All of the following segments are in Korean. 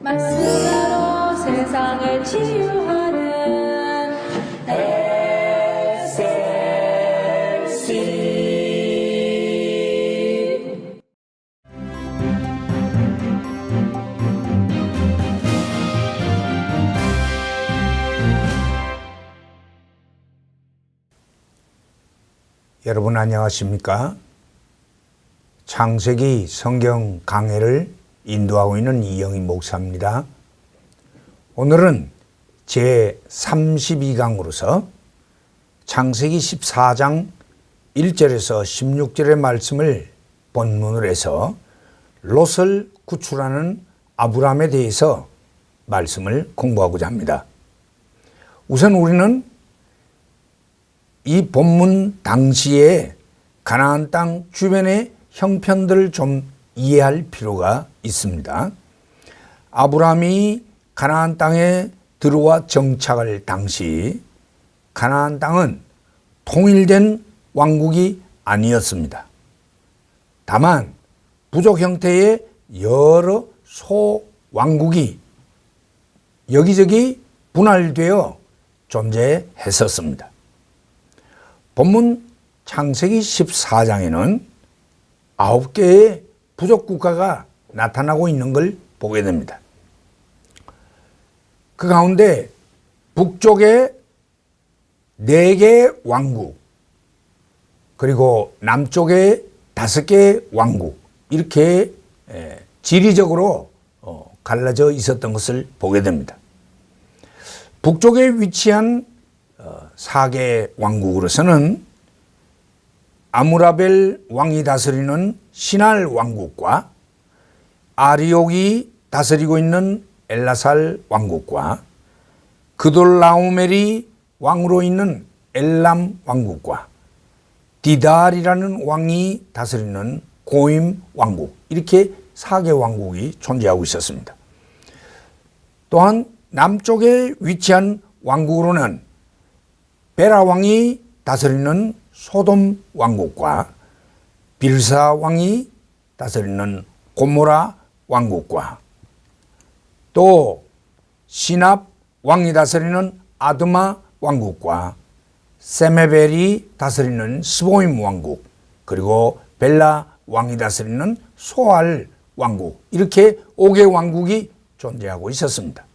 말씀으로 세상을 치유하는 SLC. 여러분 안녕하십니까? 창세기 성경 강해를 인도하고 있는 이영희 목사입니다. 오늘은 제32강으로서 창세기 14장 1절에서 16절의 말씀을 본문으로 해서 롯을 구출하는 아브람에 대해서 말씀을 공부하고자 합니다. 우선 우리는 이 본문 당시에 가나안 땅 주변의 형편들을 좀 이해할 필요가 있습니다. 아브라함이 가나안 땅에 들어와 정착할 당시 가나안 땅은 통일된 왕국이 아니었습니다. 다만 부족 형태의 여러 소왕국이 여기저기 분할되어 존재했었습니다. 본문 창세기 14장에는 9개의 부족 국가가 나타나고 있는 걸 보게 됩니다. 그 가운데 북쪽에 4개의 왕국, 그리고 남쪽에 5개의 왕국, 이렇게 지리적으로 갈라져 있었던 것을 보게 됩니다. 북쪽에 위치한 4개 왕국으로서는 아무라벨 왕이 다스리는 시날 왕국과 아리옥이 다스리고 있는 엘라살 왕국과 그돌라오멜이 왕으로 있는 엘람 왕국과 디달이라는 왕이 다스리는 고임 왕국, 이렇게 4개 왕국이 존재하고 있었습니다. 또한 남쪽에 위치한 왕국으로는 베라 왕이 다스리는 소돔 왕국과 빌사 왕이 다스리는 고모라 왕국과 또 시납 왕이 다스리는 아드마 왕국과 세메벨이 다스리는 스보임 왕국, 그리고 벨라 왕이 다스리는 소알 왕국, 이렇게 5개 왕국이 존재하고 있었습니다.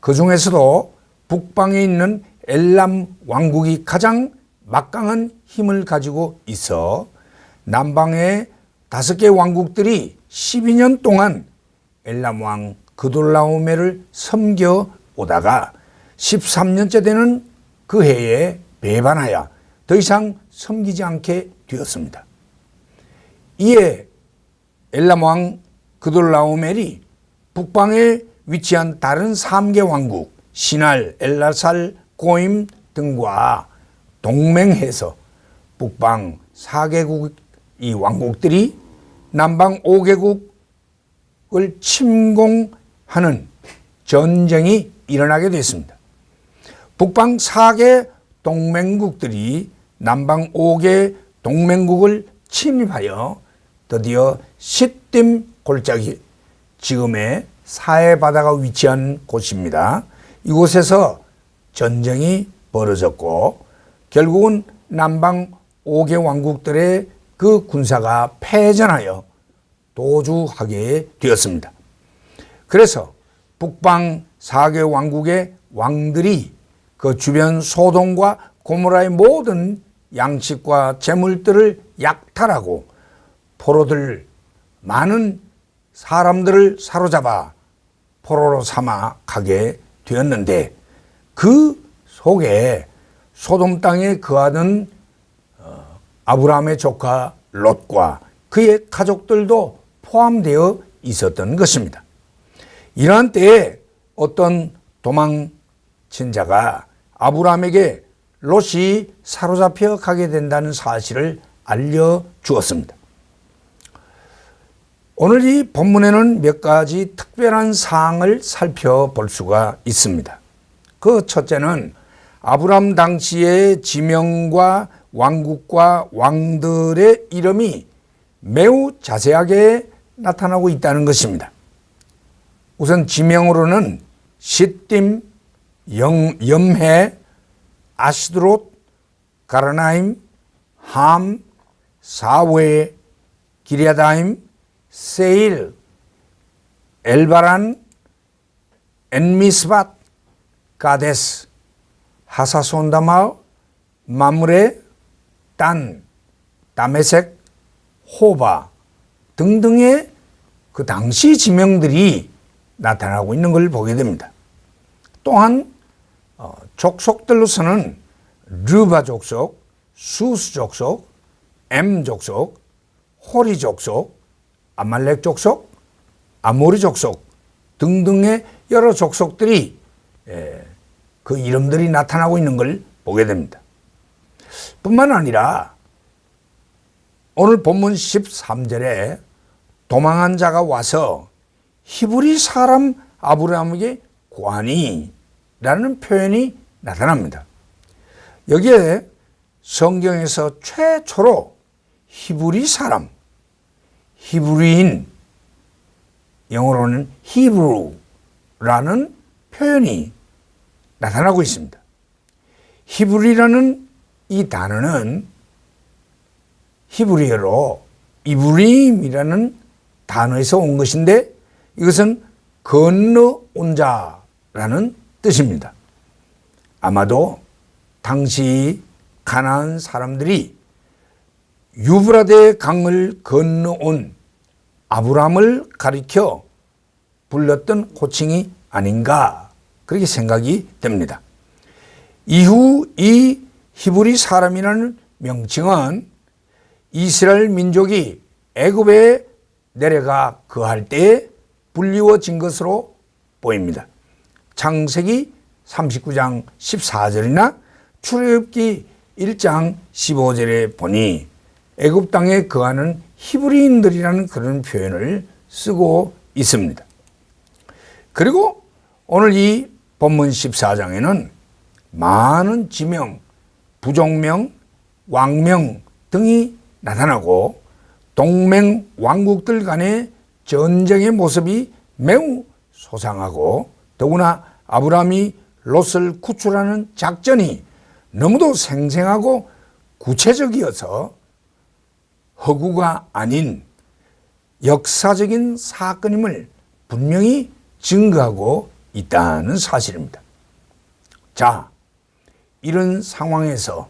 그 중에서도 북방에 있는 엘람 왕국이 가장 막강한 힘을 가지고 있어 남방의 5개 왕국들이 12년 동안 엘람 왕 그돌라오멜을 섬겨 오다가 13년째 되는 그 해에 배반하여 더 이상 섬기지 않게 되었습니다. 이에 엘람 왕 그돌라오멜이 북방에 위치한 다른 3개 왕국 시날, 엘라살, 고임 등과 동맹해서 북방 4개국 이 왕국들이 남방 5개국을 침공하는 전쟁이 일어나게 됐습니다. 북방 4개 동맹국들이 남방 5개 동맹국을 침입하여 드디어 시딤 골짜기, 지금의 사해 바다가 위치한 곳입니다. 이곳에서 전쟁이 벌어졌고 결국은 남방 5개 왕국들의 그 군사가 패전하여 도주하게 되었습니다. 그래서 북방 4개 왕국의 왕들이 그 주변 소돔과 고모라의 모든 양식과 재물들을 약탈하고 포로들, 많은 사람들을 사로잡아 포로로 삼아 가게 되었는데, 그 속에 소돔 땅에 거하던 아브라함의 조카 롯과 그의 가족들도 포함되어 있었던 것입니다. 이러한 때에 어떤 도망친 자가 아브라함에게 롯이 사로잡혀 가게 된다는 사실을 알려주었습니다. 오늘 이 본문에는 몇 가지 특별한 사항을 살펴볼 수가 있습니다. 그 첫째는 아브라함 당시의 지명과 왕국과 왕들의 이름이 매우 자세하게 나타나고 있다는 것입니다. 우선 지명으로는 시딤, 염해, 아시드롯, 가라나임, 함, 사웨, 기랴다임, 세일, 엘바란, 엔미스밭, 가데스, 하사손다마, 마므레, 딴, 다메섹, 호바 등등의 그 당시 지명들이 나타나고 있는 걸 보게 됩니다. 또한 족속들로서는 르바 족속, 수스 족속, 엠 족속, 호리 족속, 아말렉 족속, 아모리 족속 등등의 여러 족속들이 그 이름들이 나타나고 있는 걸 보게 됩니다. 뿐만 아니라 오늘 본문 13절에 도망한 자가 와서 히브리 사람 아브라함에게 구하니라는 표현이 나타납니다. 여기에 성경에서 최초로 히브리 사람, 히브리인, 영어로는 히브루라는 표현이 나타나고 있습니다. 히브리라는 이 단어는 히브리어로 이브림이라는 단어에서 온 것인데 이것은 건너온 자라는 뜻입니다. 아마도 당시 가나안 사람들이 유브라데 강을 건너온 아브라함을 가리켜 불렀던 호칭이 아닌가 그렇게 생각이 됩니다. 이후 이 히브리 사람이라는 명칭은 이스라엘 민족이 애굽에 내려가 거할 때에 불리워진 것으로 보입니다. 창세기 39장 14절이나 출애굽기 1장 15절에 보니 애굽 땅에 거하는 히브리인들이라는 그런 표현을 쓰고 있습니다. 그리고 오늘 이 본문 14장에는 많은 지명, 부족명, 왕명 등이 나타나고 동맹 왕국들 간의 전쟁의 모습이 매우 소상하고 더구나 아브라함이 롯을 구출하는 작전이 너무도 생생하고 구체적이어서 허구가 아닌 역사적인 사건임을 분명히 증거하고 있다는 사실입니다. 자, 이런 상황에서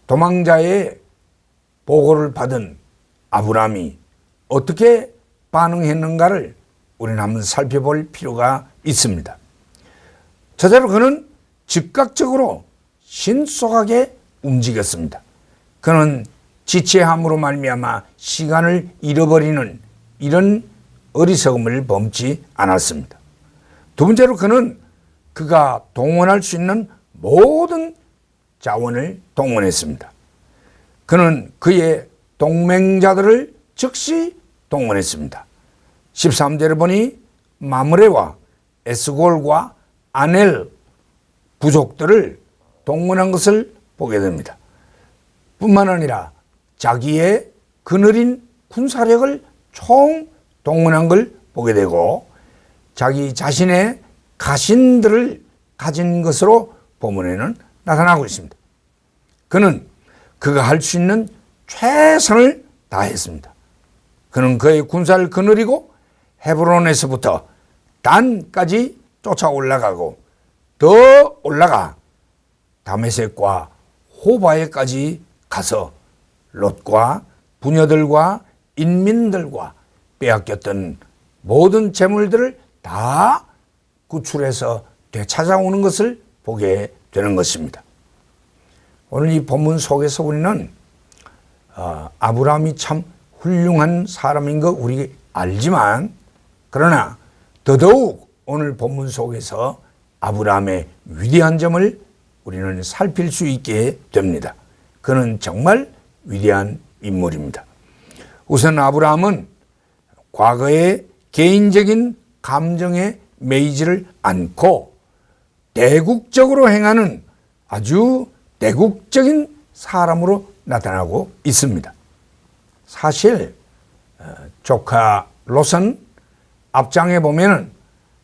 도망자의 보고를 받은 아브라함이 어떻게 반응했는가를 우리는 한번 살펴볼 필요가 있습니다. 첫째로 그는 즉각적으로 신속하게 움직였습니다. 그는 지체함으로 말미암아 시간을 잃어버리는 이런 어리석음을 범치 않았습니다. 두 번째로 그는 그가 동원할 수 있는 모든 자원을 동원했습니다. 그는 그의 동맹자들을 즉시 동원했습니다. 13절에 보니 마므레와 에스골과 아넬 부족들을 동원한 것을 보게 됩니다. 뿐만 아니라 자기의 그늘인 군사력을 총 동원한 걸 보게 되고 자기 자신의 가신들을 가진 것으로 본문에는 나타나고 있습니다. 그는 그가 할 수 있는 최선을 다했습니다. 그는 그의 군사를 거느리고 헤브론에서부터 단까지 쫓아 올라가고 더 올라가 다메섹과 호바에까지 가서 롯과 부녀들과 인민들과 빼앗겼던 모든 재물들을 다 구출해서 되찾아오는 것을 보게 되는 것입니다. 오늘 이 본문 속에서 우리는 아브라함이 참 훌륭한 사람인 거 우리 알지만 그러나 더더욱 오늘 본문 속에서 아브라함의 위대한 점을 우리는 살필 수 있게 됩니다. 그는 정말 위대한 인물입니다. 우선 아브라함은 과거의 개인적인 감정에 매이지를 않고 대국적으로 행하는 아주 대국적인 사람으로 나타나고 있습니다. 사실 조카 롯은 앞장에 보면은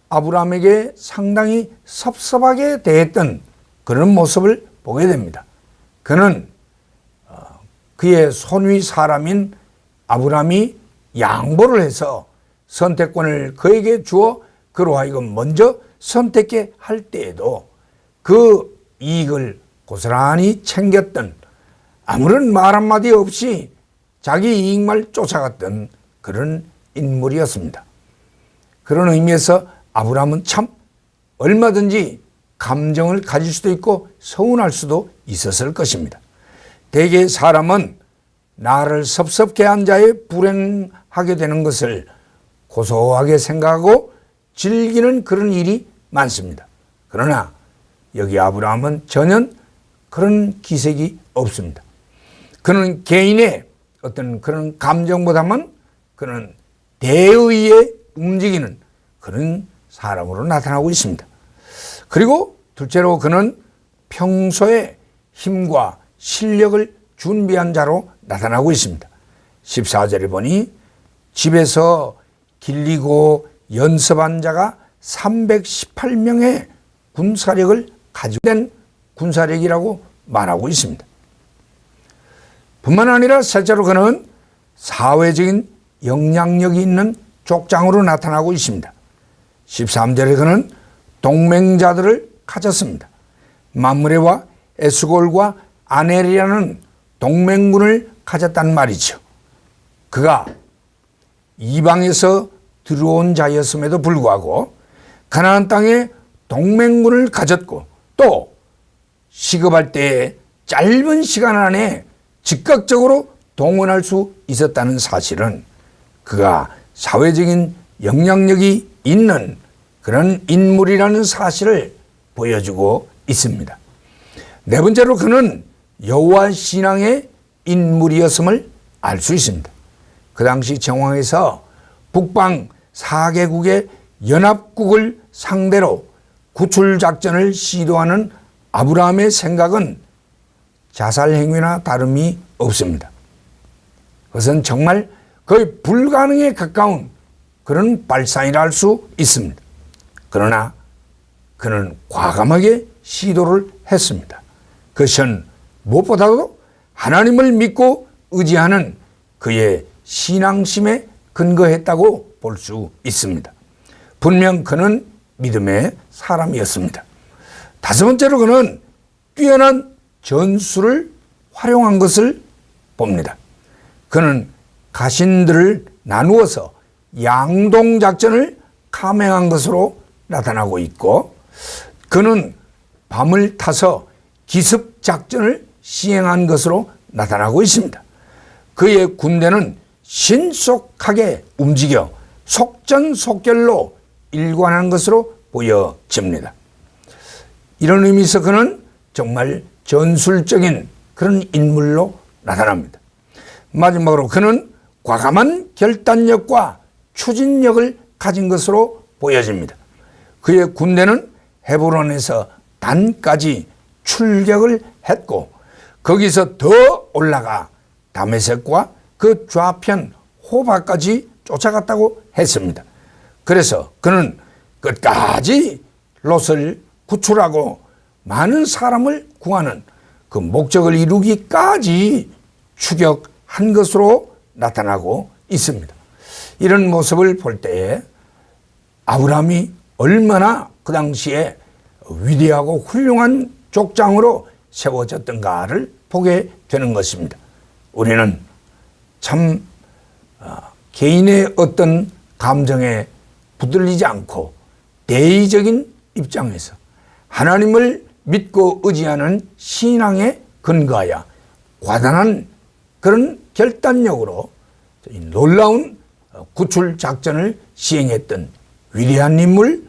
아브라함에게 상당히 섭섭하게 대했던 그런 모습을 보게 됩니다. 그는 그의 손위 사람인 아브라함이 양보를 해서 선택권을 그에게 주어 그로 하여금 먼저 선택해 할 때에도 그 이익을 고스란히 챙겼던, 아무런 말 한마디 없이 자기 이익만 쫓아갔던 그런 인물이었습니다. 그런 의미에서 아브라함은 참 얼마든지 감정을 가질 수도 있고 서운할 수도 있었을 것입니다. 대개 사람은 나를 섭섭게 한 자의 불행하게 되는 것을 고소하게 생각하고 즐기는 그런 일이 많습니다. 그러나 여기 아브라함은 전혀 그런 기색이 없습니다. 그는 개인의 어떤 그런 감정보다는 그는 대의에 움직이는 그런 사람으로 나타나고 있습니다. 그리고 둘째로 그는 평소에 힘과 실력을 준비한 자로 나타나고 있습니다. 14절에 보니 집에서 길리고 연습한 자가 318명의 군사력을 가지고 된 군사력이라고 말하고 있습니다. 뿐만 아니라 실제로 그는 사회적인 영향력이 있는 족장으로 나타나고 있습니다. 13절에 그는 동맹자들을 가졌습니다. mamre와 에스골과 아넬이라는 동맹군을 가졌단 말이죠. 그가 이방에서 들어온 자였음에도 불구하고 가나안 땅에 동맹군을 가졌고 또 시급할 때 짧은 시간 안에 즉각적으로 동원할 수 있었다는 사실은 그가 사회적인 영향력이 있는 그런 인물이라는 사실을 보여주고 있습니다. 네 번째로 그는 여호와 신앙의 인물이었음을 알 수 있습니다. 그 당시 정황에서 북방 4개국의 연합국을 상대로 구출작전을 시도하는 아브라함의 생각은 자살 행위나 다름이 없습니다. 그것은 정말 거의 불가능에 가까운 그런 발상이라 할 수 있습니다. 그러나 그는 과감하게 시도를 했습니다. 그것은 무엇보다도 하나님을 믿고 의지하는 그의 신앙심에 근거했다고 볼 수 있습니다. 분명 그는 믿음의 사람이었습니다. 다섯 번째로 그는 뛰어난 전술을 활용한 것을 봅니다. 그는 가신들을 나누어서 양동작전을 감행한 것으로 나타나고 있고 그는 밤을 타서 기습작전을 시행한 것으로 나타나고 있습니다. 그의 군대는 신속하게 움직여 속전속결로 일관한 것으로 보여집니다. 이런 의미에서 그는 정말 전술적인 그런 인물로 나타납니다. 마지막으로 그는 과감한 결단력과 추진력을 가진 것으로 보여집니다. 그의 군대는 헤브론에서 단까지 출격을 했고 거기서 더 올라가 다메섹과 그 좌편 호바까지 쫓아갔다고 했습니다. 그래서 그는 끝까지 롯을 구출하고 많은 사람을 구하는 그 목적을 이루기까지 추격한 것으로 나타나고 있습니다. 이런 모습을 볼 때에 아브라함이 얼마나 그 당시에 위대하고 훌륭한 족장으로 세워졌던가를 보게 되는 것입니다. 우리는 참 개인의 어떤 감정에 붙들리지 않고 대의적인 입장에서 하나님을 믿고 의지하는 신앙에 근거하여 과단한 그런 결단력으로 놀라운 구출 작전을 시행했던 위대한 인물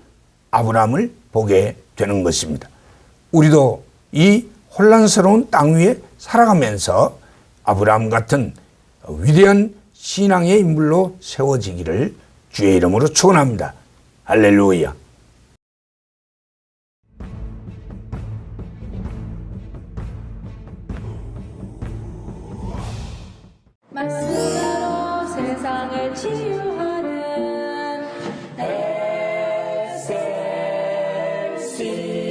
아브라함을 보게 되는 것입니다. 우리도 이 혼란스러운 땅 위에 살아가면서 아브라함 같은 위대한 신앙의 인물로 세워지기를 주의 이름으로 축원합니다. 할렐루야. 말씀으로 세상을 치유하는 예수